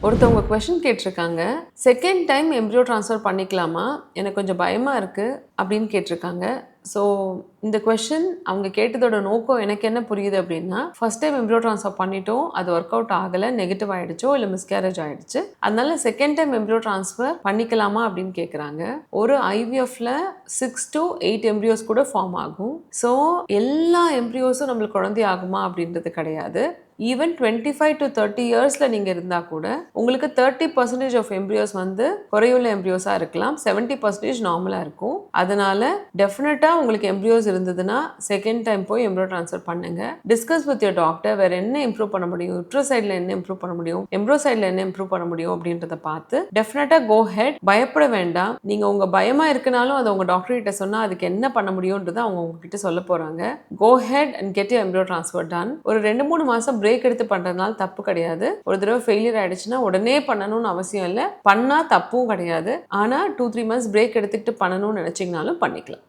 ஒருத்தவங்க கொஸ்டின் கேட்டிருக்காங்க. Second time embryo transfer பண்ணிக்கலாமா? எனக்கு கொஞ்சம் பயமா இருக்கு அப்படின்னு கேட்டிருக்காங்க. ஸோ இந்த கொஸ்டின் அவங்க கேட்டதோட நோக்கம் எனக்கு என்ன புரியுது அப்படின்னா, ஃபர்ஸ்ட் டைம் எம்ப்ரியோ ட்ரான்ஸ்ஃபர் பண்ணிட்டோம். அது ஒர்க் அவுட் ஆகல. நெகட்டிவ் ஆயிடுச்சோ இல்ல மிஸ்கேரேஜ் ஆயிடுச்சு. அதனால செகண்ட் டைம் எம்ப்ரியோ ட்ரான்ஸ்ஃபர் பண்ணிக்கலாமா அப்படின்னு கேட்குறாங்க. ஒரு ஐவிஎஃப்ல 6 to 8 எம்ப்ரியோஸ் கூட ஃபார்ம் ஆகும். ஸோ எல்லா எம்ப்ரியோஸும் நம்மளுக்கு குழந்தை ஆகுமா அப்படின்றது கிடையாது. ஈவன் 25 to 30 இயர்ஸ்ல நீங்க இருந்தா கூட உங்களுக்கு 30% ஆஃப் எம்ப்ரியோஸ் வந்து குறையுள்ள எம்ப்ரியோஸா இருக்கலாம். 70% நார்மலா இருக்கும். அதனால டெஃபினட்டா உங்களுக்கு எம்ப்ரியோஸ் இருந்ததுன்னா செகண்ட் டைம் போய் எம்ப்ரியோ ட்ரான்ஸ்ஃபர் பண்ணுங்க. டிஸ்கஸ் வித் யுவர் டாக்டர் வேற என்ன இம்ப்ரூவ் பண்ண முடியும், யுட்ரோசைட்ல என்ன இம்ப்ரூவ் பண்ண முடியும், எம்ப்ரோசைட்ல என்ன இம்ப்ரூவ் பண்ண முடியும் அப்படின்றத பார்த்து டெஃபினட்டா கோ ஹெட். பயப்பட வேண்டாம். நீங்க உங்க பயமா இருக்குனாலும் அதை உங்க டாக்டர் கிட்ட சொன்னா அதுக்கு என்ன பண்ண முடியும்ன்றதை அவங்க உங்ககிட்ட சொல்ல போறாங்க. Go ahead and get your embryo transfer done. ஒரு 2-3 மாசம் பிரேக் எடுத்து பண்றதுனால தப்பு கிடையாது. ஒரு தடவை ஃபெயிலியர் ஆயிடுச்சுன்னா உடனே பண்ணணும்னு அவசியம் இல்லை. பண்ணா தப்பும் கிடையாது. ஆனா 2-3 மந்த்ஸ் பிரேக் எடுத்துக்கிட்டு பண்ணணும்னு நினைச்சீங்கனாலும் பண்ணிக்கலாம்.